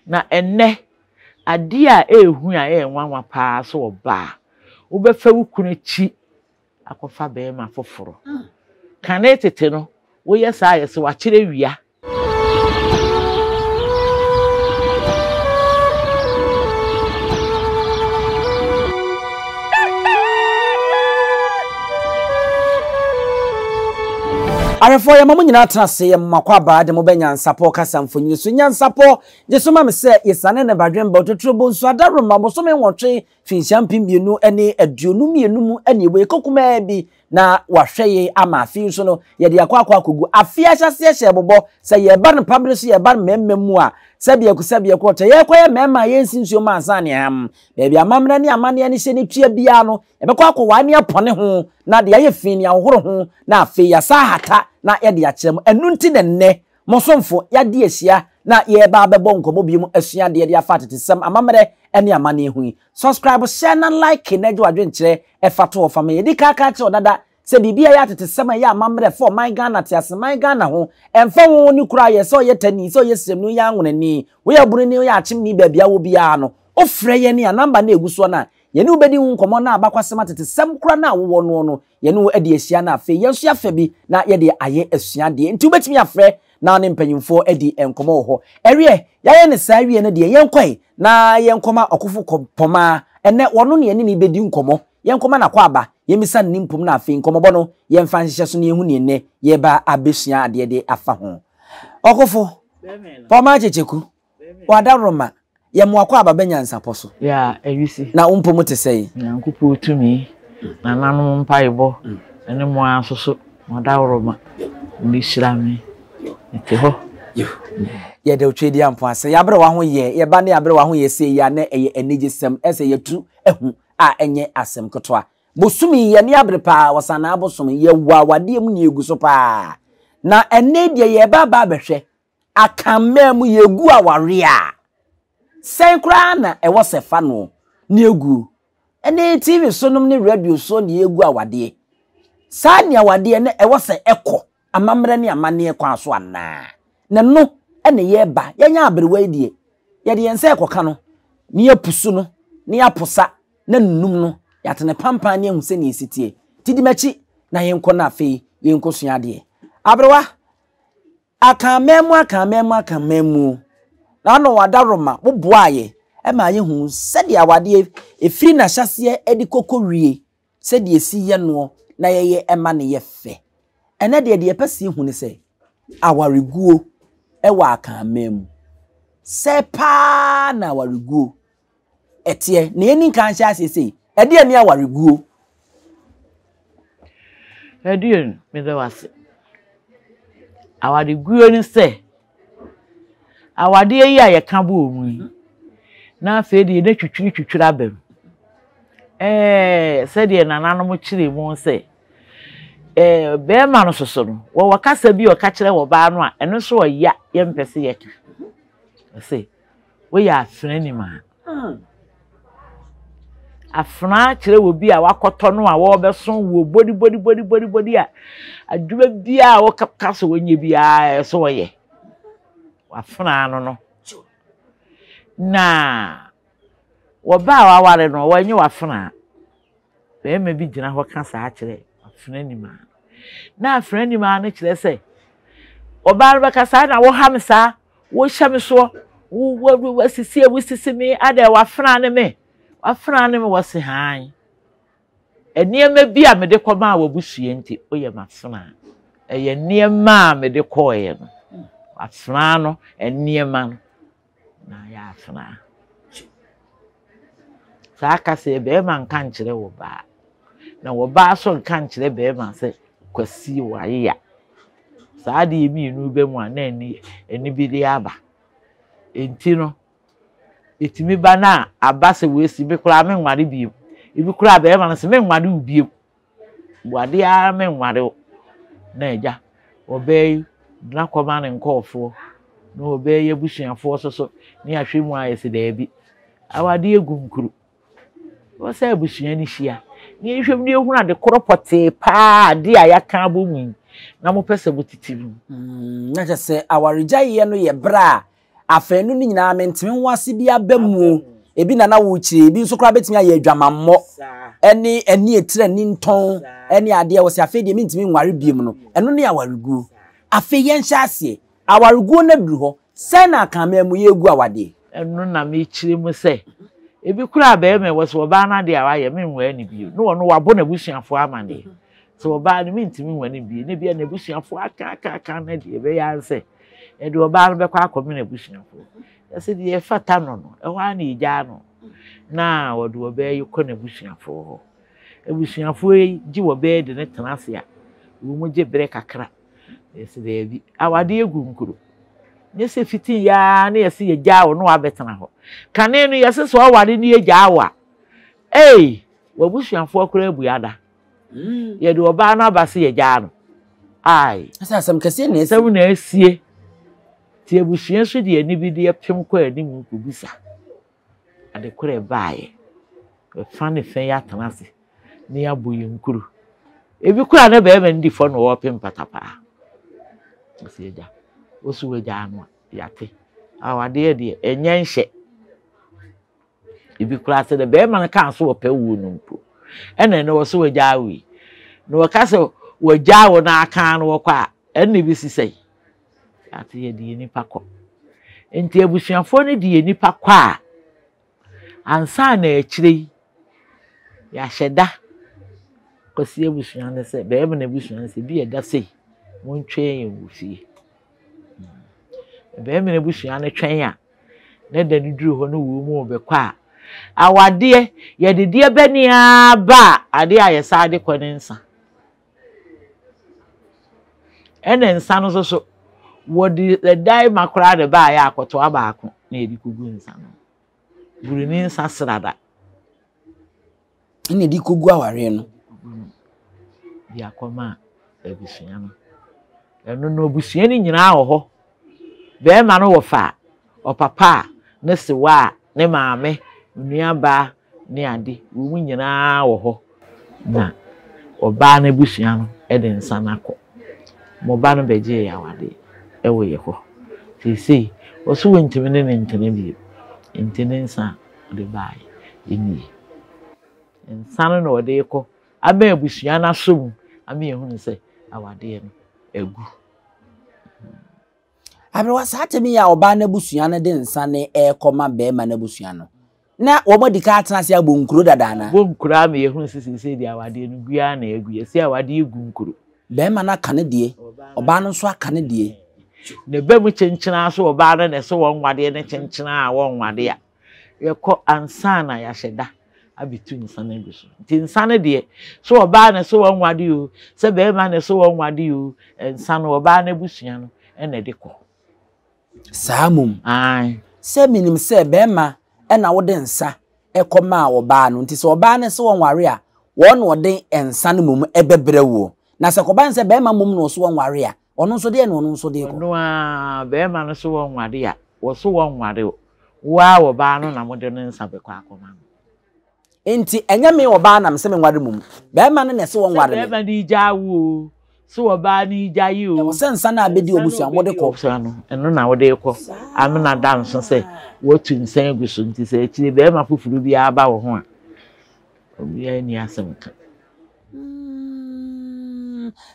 na enne ade a ehu a enwanwa pa so oba wo be fa wukunu chi akofa be ma foforo kan etete no wo yesa yesa wa kire wia Arefo ya mamu nyina trase ya makwa ba de mo be NYANSAPO kasa mfonyi so NYANSAPO je so ma me se yesane ne badwen ba totrobo nso adaroma bo so me nwotwe finshampi mienu ene aduonu mienu mu ene we kokuma bi na wahweye ama afi so no ye de akwa akogu afi ahyase hye bobo se ye ba no publish ye ba mmemmemu a sabia ko te ye koye memma ye nsinsuo ma ansane am bia amamra ne amane ne hye ne tua bia no ye be kwa akwa ne apone ho na de ye fi ne ahoro ho na afi ya sahata na ye de akyerem enu nti ne nne mosomfo ya de ahia na ye ba bebo nkomo bi mu asua de afatete amamre ene amane hu subscribe share na like na jo adwenkyere efato of am ye di kaka che odada se bibia ya tetesem ya amamre for my Ghana tiase my Ghana ho emfa wo ni kura ye so ye tani so ye sem no ya nwonani wo ya buru ni ya achim ni babia wo bia no ofre ye ni number na eguso na ye ni ubedi hu nkomo na abakwasema tetesem kura na wo no ye ni edi ahia na afa ye so afa bi na ye de aye asua de nti ubetimi afre na ne mpanyimfo edi enkomo ho ewie yaye ne sa wie ne de yenkwai na yenkoma okofo kopoma ene wono ne ni bedi nkomo yenkoma na kwa aba yemisa nimpum na afi nkomo bono yemfa nhihye so ne ehu ne ne ye ba abesua ade de afa ho okofo poma checheku wadaroma ye mo akwa aba NYANSAPO so ya ewisi na umpum te sei nyankupu otumi na nanu mpaibo ene mo asoso wadaroma ni shirami Ho ye de otwedi ampo ase ya bre wa ho ye ba ne ya bre wa ho ye se ya na eye enigisem ese ye tu ehu a enye asem kotwa bosumi ye ne abre pa wasana abosom ye wawade mu ne eguso pa na ene de ye ba behwe akamam ye gu aware a senkra na e wo sefa no ne egu ene TV so nom ne radio so ne egu awade sa ne awade ne e wo se ekọ amamre ne amane kwa so ana na no ene ye ba yenya abrewa die ye de yense ekoka no ne apusu no ne aposa na nunum no yatene pampan ne ehuse ne esitie tidimachi na yenko na afi yenko sua de abrewa akamemu na no wadaroma boboaye e ma ye hu sede awade efiri na hyase edi kokowie sede esi ye no na ye ema ne ye fe ene de pese hu ne se awareguo ewa akamemu sepa na awareguo etie na eni kan hya asese ede ni awareguo ede me da wase awareguo ni se awade yi a ye ka bo omu na afa de na twitwiri abam se de nananom kire mu se be ma no soso no wo wakasa bi o ka kire wo ba no a eno so wo ya ye mpese ye ka se wo ya afra ni ma afra kire wo bi a wakoto no a wo be so wo bodi a adwuma bi a wo kasa wo nye bi a so wo ye afra no na wo ba wa ware no wo nye wafra be ma bi gina ho kasa a kire afranima na afranima na kire se oba ba kasa na wo ha me sa wo hya me so wo sisi me ada wafra ne me wose han eniema bi a me de koma wa busue nti oye mafra eye niema me de koye no afra no eniema na ya afra sa kase be ma nka nkire wo ba na wo ba so nka nkire be ma se kwasi wa ya sa de mi nu be mu ana eni bi de aba enti no etimi ba na abase we si bi kura me nware bi ibi kura be ma se me nware ubi wade a me nware na eja obey na koma ne nkofo na obey yebusuafo so ni ahwe mu ayese da bi awade egunkuru wo sa ebusua ni hia ni ehwem ni ehuna de koropote pa de ayaka abomu na mo pese botitimu na je se awareja ye no ye bra afenu ni nyina mentime wase bi abamu ebi na wo chire ebi nso kra betimi aye adwamammo eni etire ni nton eni ade wo se afi de mentime nware biem no eno ne awaregu afi yen hyase awaregu na duru ho se na aka mamu yegu awade eno na me chire mu se ebi kura ba eme wo se oba na de awaye me nwa ni bio no wono wabo na busuafo amane so oba ni mentime nwa ni bio ne bia na busuafo aka na de be ya nse e de oba no be kwa akomi na busuafo ese de fata no no e wa na ija no na wo de oba yi ko na busuafo ho ebusuafo ji wo be de ne tenase a wo mu je bere kakra ese de bi awade egu nkuru nyese fiti ya na yesi ye jawo no abetena ho kane no yesi so awade ni ye jawo wabusuafo akura buada ye de oba na abase ye jawo ai asasam kase na esi na esie ti ebusua so de ani bi de pem kwa ani mu kubisa ade kura baaye we fane fen ya tanase ni aboye nkuru ebi kura na be ndi fo no wo pem patapa esi eja osu weja anu yate awade de enyenhye ibi kura se de be man kan so wo pewu no mpo ene ne wo so weja awi no wo ka se weja wo na aka no wo kwa ene bi sisei ate ye de nipa ko enti abusuafo ne de nipa kwa ansa na akire ya hyeda kwasi abusua ne se be man abusua se bi eda sei montwe yen wo fie be me busua ne twen a ne da ni duru ho no wo mu be kwa awade ye de de bani aba ade a yesa ade konensa ene nsa no so wo de dai makra de ba ya akoto abaako na edi kugu nsa no buru ni nsa srada ene di kugu aware no ya koma abusua no eno no busua ni nyina ho be ma no wo fa o papa ne sewa ne maame nuaba ne ade wo mu nyina wo ho na oba na busua no e de nsa nako mo ba no beje ya wade e wo ye ho sisi wo so wentime ne ntene bi ntene nsa de bai eni nsa no de ko aba busua na som ame ehunu se awade no egu abrewa satemi ya oba na busua na de nsa ne ekoma be ma na busua no na wo modika atenase abonkuro dada na bonkuro am yehun sisi di awade no gua na egu yesi awade egu nkuro be ma na kane die oba no so akane die ne be mu chenchena so oba na so won wade ne chenchena a won wade a yekọ ansa na ya hyeda abitu nsa na guso nti nsa ne de so oba na so won wade o se be ma na so won wade o nsa no oba na busua no ene de ko samum ai se minim se be ma na wo de nsa ekoma oba no nti se oba na so won ware a wo no de ensa no mum ebebre wo na se ko ban se be ma mum no so won ware a ono so de na ono so de ko no a be ma no so won wade a wo so won ware wa wo ba no na mo de nsa be kwa akoma enti enya me oba na mse me nware mum be ma no na se won ware be ma di jawo so oba ni jayi o se nsa na abedi obusua mo de ko no eno na wo de ko amna dan so se wo tu nsan guso nti se chire be ma fufuru bi aba wo ho a obi ani asem ka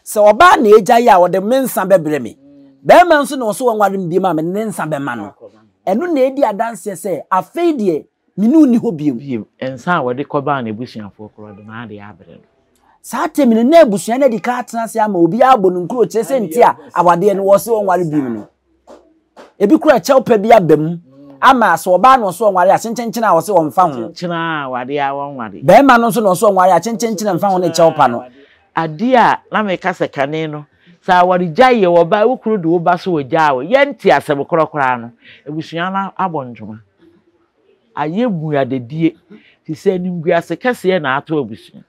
se oba na ejayi a wo de mensa bebre me be ma nso na so won ware mbi ma me ne nsa be ma no eno na edi adanse se afei de minu ni ho biem ensa wo de ko ba na ebusuafo kro de na ade abre no satemine na ebusua na di ka atenase ama obi abo no nkuro kire se nti a awade no wo se won ware biem no ebi kura chewpa bi abam ama so oba no so won ware a chenchenchen a wo se won fa ho chena wade a won ware be ma no so no so won ware a chenchenchen mfa ho ne chewpa no ade a na me ka se kane no sa ware jaye wo ba ukuru de wo ba so wo jawo ye nti asem korokora no ebusua na abonjuma ayebu adedie ti se nimgua se kase na ato ebusua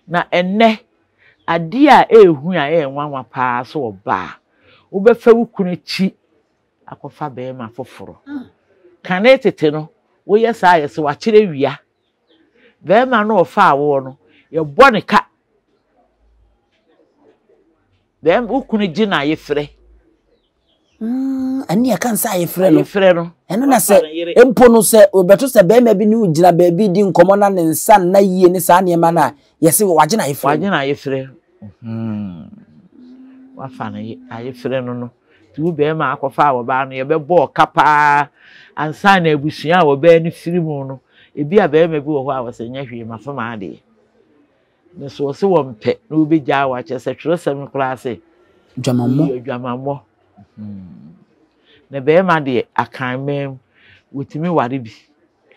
na enne ade a ehu a enwanwa pa so oba wo be fa wukunu chi akofa be ma foforo kane tete no wo yesa yese wa kire wia be ma no ofa awo no ye bone ka be wukunu gi na ye fere Ani Akan say frɛ no. Frɛ no. Eno na sɛ empo no sɛ obeto sɛ be ma bi ne ugina ba bi di nkomo na ne nsa na yie ne saa ne ma na yɛse wagye na yefrɛ. Wagye na yefrɛ. Wa fa na yefrɛ no no. Ti wo be ma akɔfa wo ba no ye be bɔ kapa ansa na abusua wo be ne firi mu no. Ebi a be ma bi wo ho a wo sɛ nya hwie ma fa ma ade. Ne so se wo mpɛ na wo be gya wa kyɛ sɛ twerɛsɛm class dwamammo. Na be ma de akan mem wotimi ware bi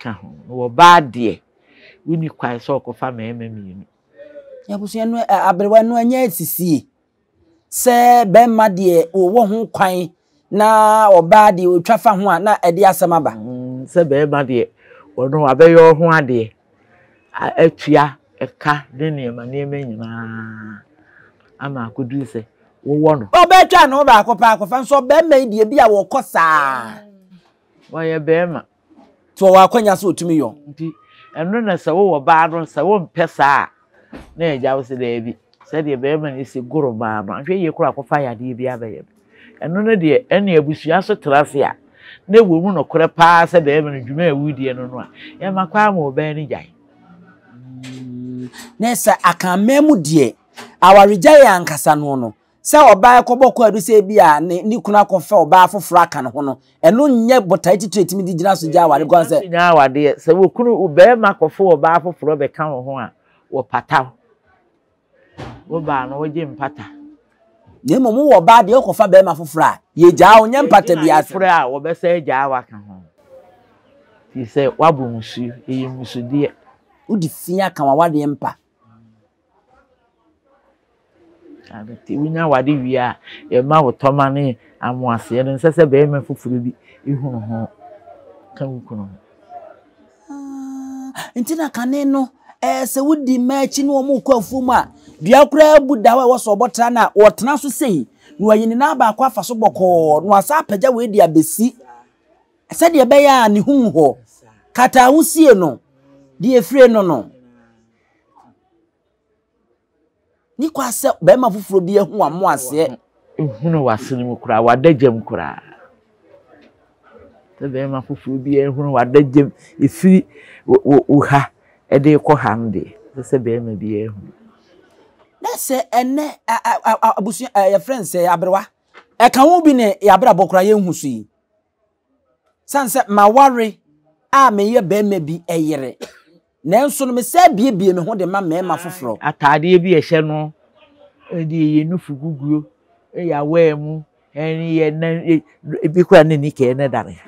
ka ho wo ba de woni kwai so kofa mema mienu ya busu no abrewa no anya sisi se be ma de wo ho kwan na oba de otwafa ho a na ede asema ba se be ma de ono abeyo ho ade atua eka de nema nyina ama akodu se wo no obetwa no ba akopa akofa nso be ma die bi a wo kosa Why be ma to wa kwanya so otumi yo nti eno na se wo ba no se wo mpesa na eja wo se da bi se de be ma ni se goro ba no ahwe ye kura akofa ya de bi abaye eno na de ene abusua so trase a na ewo mu no kore pa se be ma no dwuma awudie no no a ye makwa ma oba ni jai na se Akan memu die awareja ya ankasa no no se oba ekoboko adu se bi a ni kuna kofa oba afoforo aka ne ho no eno nye botai titu etimi di gina so ja aware gon se nya awade se wo kunu oba ma kofa oba afoforo be ka ho a wo pata wo ba no wo je mpata ne momu wo ba de kofa be ma afoforo a ye ja onye mpata bi afoforo a wo be se ja awa ka ho ti se wabo musu eyi musu de udi fia kan wa de mpa Ti winya wade wi a e ma wo toma ne amoase ne nsese be ma fufuru bi ehunu ho kan wukunu ntina kane no se wudi machi no mu kwafu mu a dua kura buda wa so botra na wotena so sei no ayini na ba kwa faso boko no asa pagya we di abesi se de be ya ne hu ho kata wusie no di efre no no ni kwa se be ma fufuro bi ehu amo ase ehunu wasene mu kura wadagem kura te be ma fufuro bi ehunu wadagem efiri uha ede ko hande se be ma bi ehu na se ene abusu ya friends abrewa e kan wo bi ne ya bra bokura ye hu so yi sanse ma ware a me ye be ma bi eyere Nenso no me se biebie me ho de ma mema foforo atade bi ehye no edi ye nufu guguo ya wemu eni ye na bi kwa ne ni ke ne dare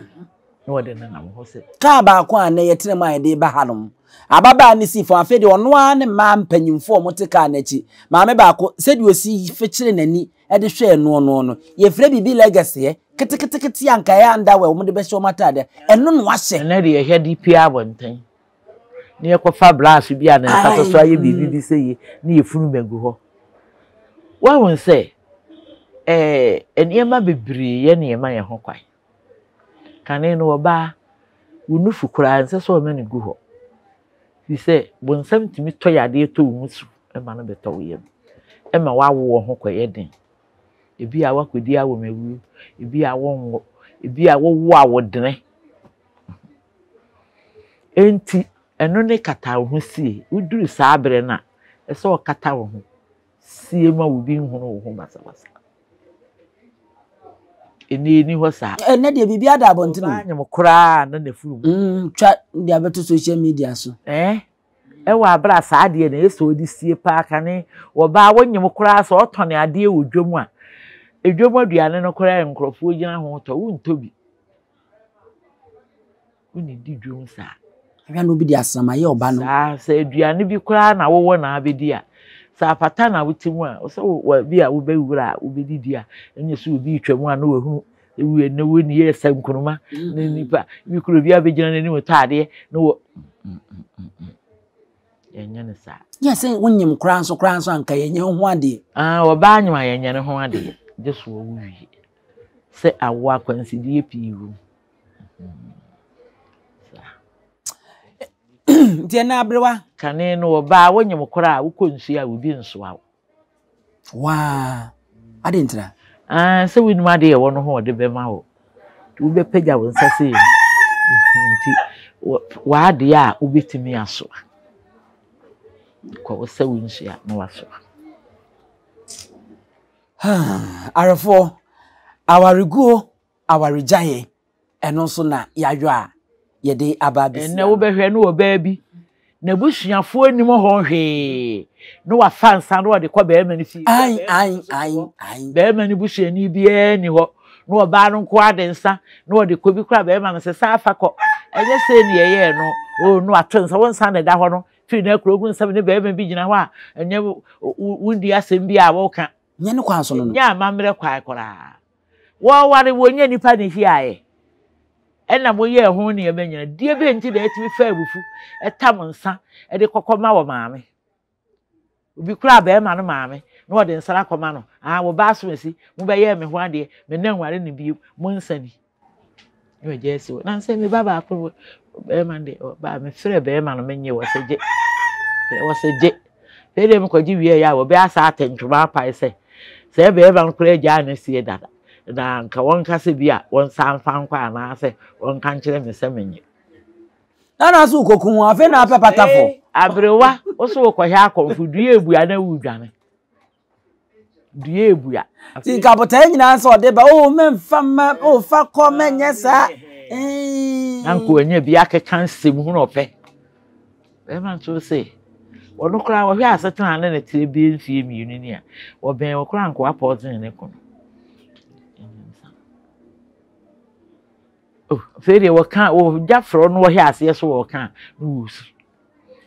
no wode na nam ho se ka ba kwa na ye tene ma de ba hanom ababa ni si fo afi de ono a ne ma mpanyimfo mo te ka na chi ma me ba ko se de osi fechire nani e de hwe no ye fre bibi legacy kete anka ya nda we mo de be hwe matade eno no ahye na de ye hwe DP abonten ni ekofa brass bi a na nsa so aye bibi bi sey ni efunu magu ho wa won say eniema bebre ye niema ye ho kwai kane no oba wonufu kura nse so ma ni gu ho bi say bonsam timi to yade to musu e ma no beto wo yem e ma wa wo ho kwaye den ebi a wakodi awo mawu ebi a wonwo ebi a wo awodene enti eno ne kata ho sie uduru saabre na ese o kata ho sie ma wo bi nhunu ho basabasa eni ho sa ene de bibi ada abontino anyem kura na nafuru twa de abeto social media so e wa abra saade na eso di sie pa aka ne wo ba wonyem kura so otone ade odwom a edwom aduane no kura enkrofo gina ho to wontobi woni di dwom sa ya no bi di asama ye oba no sa aduane bi kura na wowo na abedi a sa pata na wutimu a o se wo bi a wo bewura wo bedidi a enye so obi twam a na wo ewu na wo ni ye sankunuma na nipa bi kuro bi abegina na ni motade na wo yenye ne sa ya se wonyem kura nso anka yenye ho ade wo ba anyima yenye ne ho ade jeso wo wi se awo akwansidie piiru Nti na abrewa kane no oba wonyem kora wo konsu a wo bi nso a wa ade ntra se winu ade ye wo no ho de be ma wo wo be pagya wo nsa sei nti wa de a wo betimi aso ko wo sa wo nsia na waso arefo awariguo awarijaye eno so na yadwo a yede ababisi na wo behwe no wo baabi na busuafo anim ho hwe no wa fansa no de kwa be ma ni fi ai be ma ni busuani bia ni ho no wo ba no nko adensa no de ko bi kra be ma no se sa afa ko enye se ni ye no o no atonsa won sa na da ho no fi na krogun sam ne be ma bi gina ho a enye wundi asem bi a wo ka nye ne kwa so no nya mamre kwa kora wo ware wonye nipa ne hi aye ena mo ye ho ne be nyina die be nti da etimi fa abufu etam nsa e de kokoma wo maame obi kura be ma no maame no de nsara koma no wo ba so esi mo be ye me ho ade me na nware ne bi mo nsani yo jesi wo na nse me baba akọ be ma de ba me frɛ be ma no menye wo seje pede me kwaji wie ya wo be asa atentuma pai se be ma no kura ja na sie dada na nka won kase bi a won san fan kwa na se won kan kire me se menye na so kokun afa na apapatafo abrewa o so ko hia konfu due ebua na wudwane due ebua ti ka bota nyina so de ba o memfa ma o fa ko menye sa nanko anya bi akeka nsem hu no pe be man so se wono kra wo hia asetena na tire bi mfie miunu ni a wo ben wo kra nko apozin ne kono fere wo kan wo jafro no wo hia ase so wo kan no wusu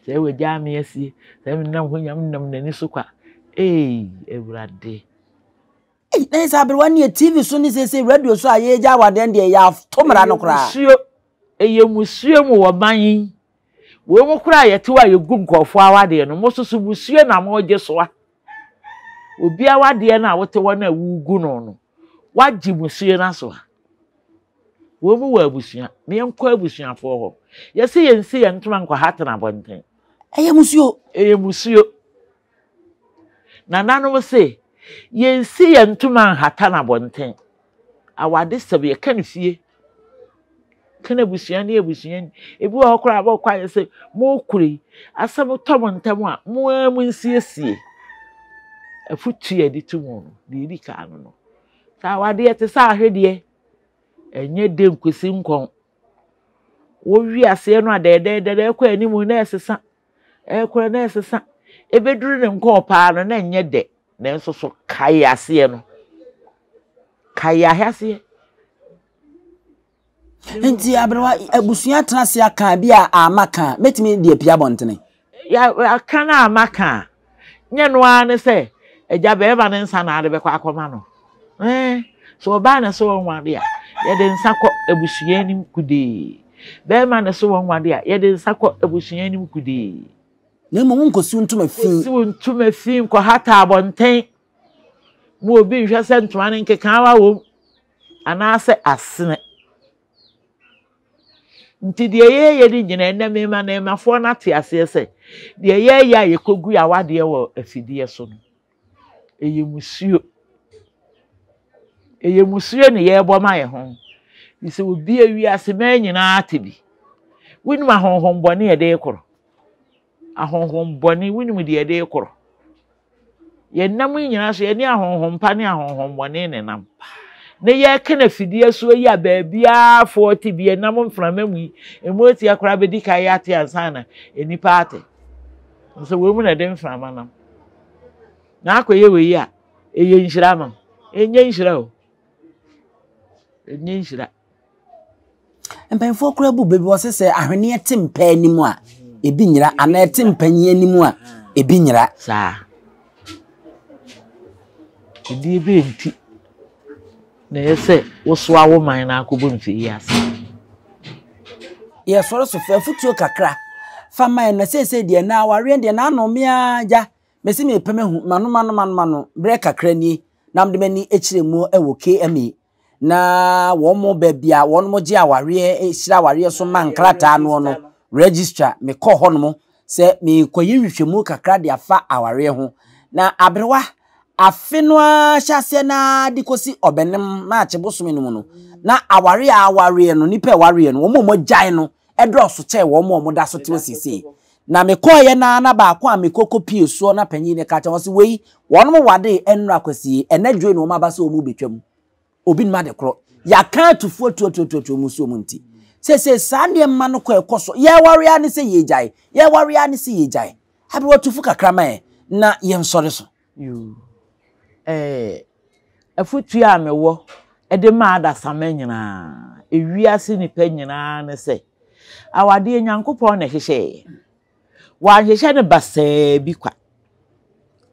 se we jami asi se nam ho nyam nam nani so kwa ewurade na isa berwani TV so ni se radio so aye ja waden de ya tomra no kra musuo mu wo ban wo mu kra ye te wa ye gum kofo awade no mo susu musuo na mo je so a obi awade na wote wona wugu no waji musuo na so a wo mu wa abusua me enko abusuafo ho ye se ye nsi ye ntoma nkwa hatena bonten eye musuo na nanu se ye nsi ye ntoma hatana bonten awade sebe ye kan fie kana busua na ebusua ebi wo kora ba kwa ye se mo kuri asem tomontam a mo amu nsiesie afutu ye di tumu no di di ka no sa awade ye te sa ahwede enye de nkwesi nkon wo wi ase no adede kwa animu na esesa ekora na esesa ebeduru ne nkon pa no na enye de na enso so kai ase no kai ahase enti abrewa abusua trase aka bi a amaka metimi de pia bontene ya aka na amaka nye no ane se eja be ba ne nsa na ade be kwa akoma no so ba na so wonwade a ye de nsa kọ abusua nim kude be ma na so wonwade a ye de nsa kọ abusua nim kude na mo nkosu ntuma fin si ntuma fin ko hata abonten mo obi nhwe se ntuma ne nkeka wa wo ana se asene nti de ye di nyina na me ma na mafo na te ase se de ye ya ye kogu ya wade wo afidie so no eye musuo ne ye bo ma ye ho ise obi awi ase ma nyina atebi winuma honhom bone ye de koro ahonhom bone winum de ye de koro ye nam nyina so ye ne ahonhom pa ne ahonhom bone ne nam ne ye kana fidie so yi ababia 40 bi nam mframa mu emoti akora bedi kai ate ansana enipa ate so we mu na de mframa nam na akoye we yi a eye nhira ma enye nhira o enye nhira empenfo kura bu bebi wose se ahwene etempa animu a ebi nyira ana etempanyi animu a ebi nyira sa edi be nti na yese woso awo man na akobo mfi yase ye soro so fa futuo kakra fa man na sese de na aware de na anome aja mesi me pemahu mano bre kakra ni nam de mani echiremu ewo KMA na wo mo bebia won mo gi aware ehira aware so man krata no register me kọ hono mo se me koyi hwehwemu kakra de afa aware ho na abrewa afenwa hyase na dikosi obenem na achebosome no mu no na aware no nipa aware no wo mo gyan no edroso che wo mo da so te osisi na mekoye na ba akwa mekoko pie so na panyin ne ka che wo se wei wono mo wade enra kwasi enadwe no ma ba se o mu betwam obi nma de kro ya kan tufuo tuo mu so mu nti se sande ma no ko ekoso ye ware ani se ye gyan ye ware ani se ye gyan abi watufu kakrama na ye nsore so you afutu a mewo ede ma da samanyina ewiase nipa nyina ne se awade nyankopon na hwehwe wa hwehwe ne basa bi kwa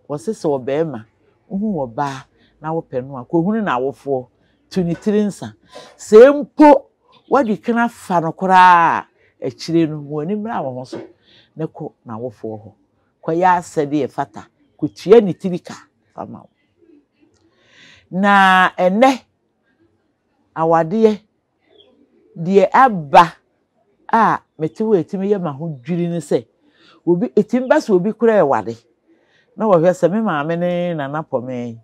wosese obema uhu oba na wo penu akohunu na awofo tunitiri nsa sempo wadi kana fa no kora akire no woni mra wo so ne ko na awofo ho kwa ya asede e fata kutua ni tirika fama na ene awade die aba a metewo etimi ye ma ho dwiri ne se obi etimba so obi kura ewade na wo hwese me maame ne nana pome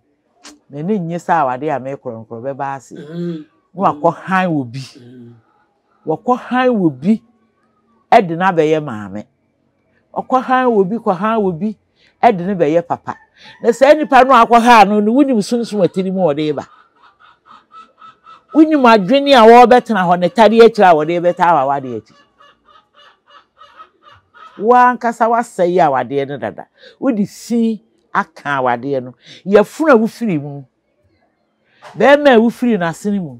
me ne nyesa awade a me kronkro be ba ase no akọ han obi wakọ han obi ede na be ye maame akọ han obi kọ han obi ede ne be ye papa na se nipa no akọ ha no wunim sunsun atiri mu ode ba wunim adwene a wo betena ho ne tare akira wo de beta awade akira wan kasa wasai awade ne dada wodi si aka awade no ye funa wo firi mu be ma wo firi na sene mu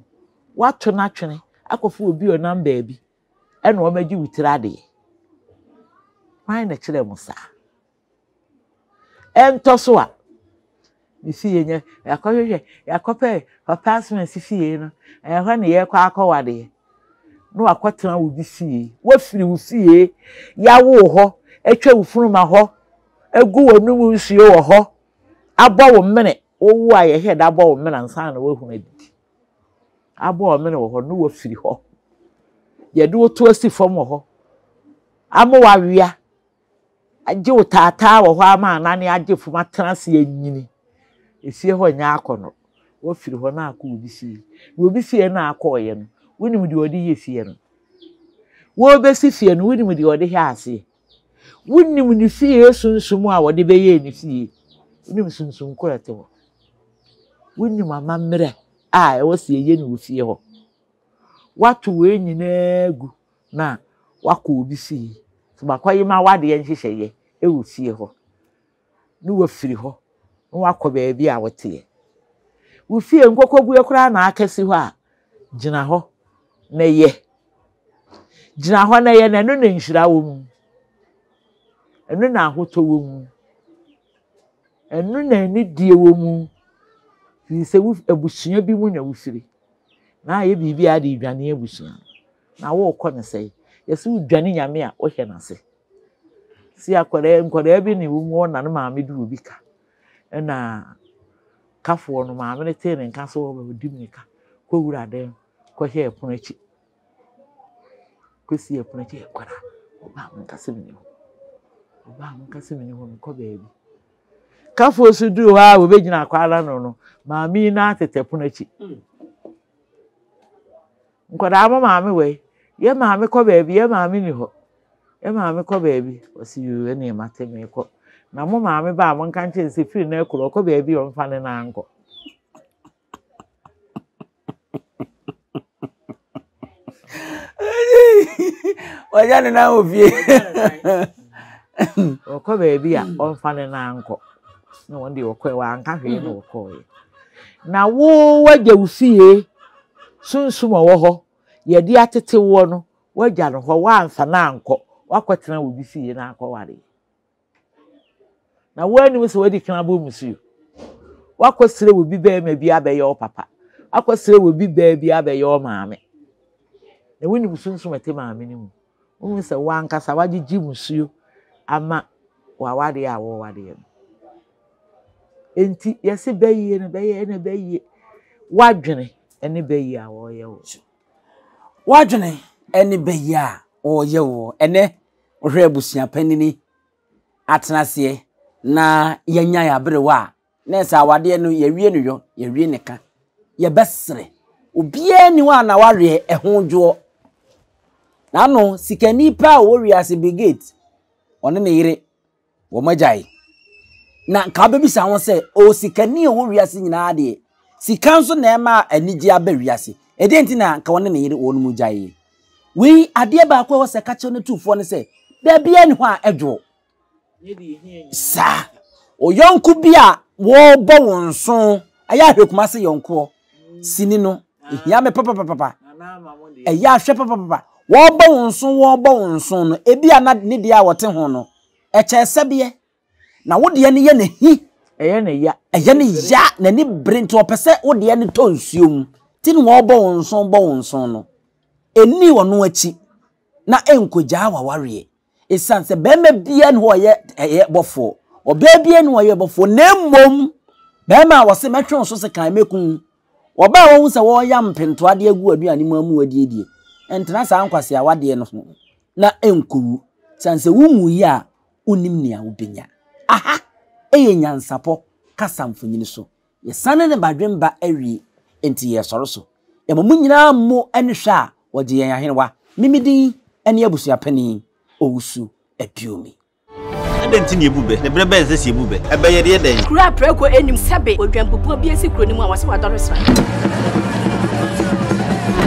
wato na twene akofo obi o namba bi ene o magi wutira de wan na kire mu sa entoso a bisi yenye yakohwe yakope papasmen sifie no ehwa ne ye kwa akọwade no akọtena wo bisi wo firi wo fie ya wo ho etwa wo funuma ho egu wo numu nsuo wo ho abọ wo mene wo a ye he da abọ wo mene ansan na wo hu adi abọ wo mene wo ho no wo firi ho ye de wo to asi fom wo ho amo wa wia agye wo tata wo ho ama anane agye fuma transe anyini esie ho nya akono wo firi ho na akọ obisi wo obisi na akọ ye no wonim de odi ye fie no wo besi fie no wonim de odi hia ase wonim ni fie sunsumu a wode be ye ni fie wonim sunsun korate wo wonim amamre a e wo se ye ni wo fie ho watu we nyina gu na wakọ obisi so bakwaye ma wade ye nhyehyeye e wo fie ho no wo firi ho no wakọ ba bi a wote wo fie nkokogbu ekura na akasi ho a gina ho na ye gina ho na ye na no na nhira wo mu enu na ahoto wo mu enu na ni die wo mu fi se wo abusua bi mu na wo firi na ye bibi ade dwane abusua na wo kọ ne sei ye se wo dwane nyame a wo hye na se si akọrẹ nkọrẹ bi ni wo mu na no maame du obi ka na kafo no maame ne te ne nka so wo dim ne ka ko wura de ko hye epono chi ko si epono chi ekwara oba nkase mini ho ko beebi kafo so du ha wo begina akwala no maame na tete epono chi nkwara ama maame we ye maame ko beebi ye maame ni ho ye maame ko beebi osi yu ene mate me ko na mo maame ba mo nka nche se firi na ekuro ko beebi o mfa ne na anko wajane na ofie okọ beebi a o mfa ne na anko na wonde okọ wa anka hwe na okọ na wo waje ufie sunsum wo ho ye di atete wo no waja no ho wa anfa na anko wakọtena wo bi fie na akọware na wani muso wadi kana bo musu wakọsire wo bi ba ma bi abaye o papa akọsire wo bi ba bi abaye o maame na wani musunsun ate maame ni mu wo se wankasa wagigi musu ama wawade a wo wade enti yesi bayiye na bayiye wadwene ene bayiye a wo ye wo wadwene ene bayiye a wo ye wo ene ohwe abusua panini atenase na yanya ya brewa Nessa awade no ye wie no yo ye wie ne ka ye besre obia ni wa na ware ehonjo na no sikani pa wo wiase brigade one ne yire wo magyae na ka bebisa won se o sikani wo wiase nyina de sikan so na ema anigi aba wiase edenti na ka one ne yire wo no mugyae we ade ba kwa wo se ka che no tufo ne se da bia ni ho a edwo sa o yonku bia wo bo wonso aya hwekuma se yonko sini no ehia me papa eya hwe papa wo bo wonso no ebia na ne dia wote ho no eche sebie na wo de ne ye ne hi eye ne ya na ni brent opese wo de ne to nsuom tin wo bo wonso no eni wono achi na enkogya waware esanse be me bia ne ho ye bofo obebie ne wo ye bofo na mmom be ma wo se metwe so se kan mekun oba wo se wo ya mpento ade agu aduane mu amu adie entena sa ankwase awade no na enkuru sanse wumu yi a unim ne a wobenya aha eye nyansapo kasamfonyini so ye sane ne badwemba awie enti ye soro so ye mamu nyina mo enhwe a wode ye yaherewa mimidin ene abusuapani owusu aduomi Adenti ni ebube ne brebe ese ebube ebe ye de den kura preko enim sebe odwampopo bi esi kuro ni mu a wase wadoro sra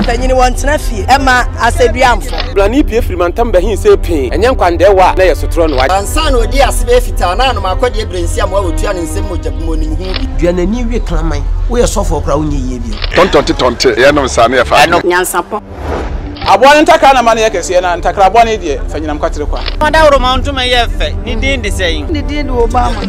tanyini wontena fie ema aseduamfo blani pie frimantam bahin se pin enye nkwande wa na yesotro no wa ansa na odi asebe fita na no makode ebrensi am wa otua ne nsem mojabu onim hu bi duanani wie klaman wo ye sofo kra wonye ye bi tontonte ye no nsa na ye fa nyansapo abone ntakra na mane yakese na ntakra abone die fanyinam kwatere kwa Mada woro mantuma ye fe ni din de seyin ni din do Obama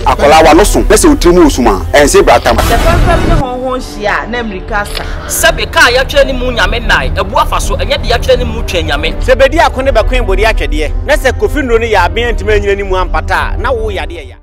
akola wa no so pese otrimu osuma ense bratam the family ne honhon hia na America sa sebe ka ya twere ni mu nyame nai ebu afaso enye de ya twere ni mu twa nyame sebedi akone bekwen bodi atwede na se kofi nro ni ya aben antima nyina ni mu ampata na wo yade ya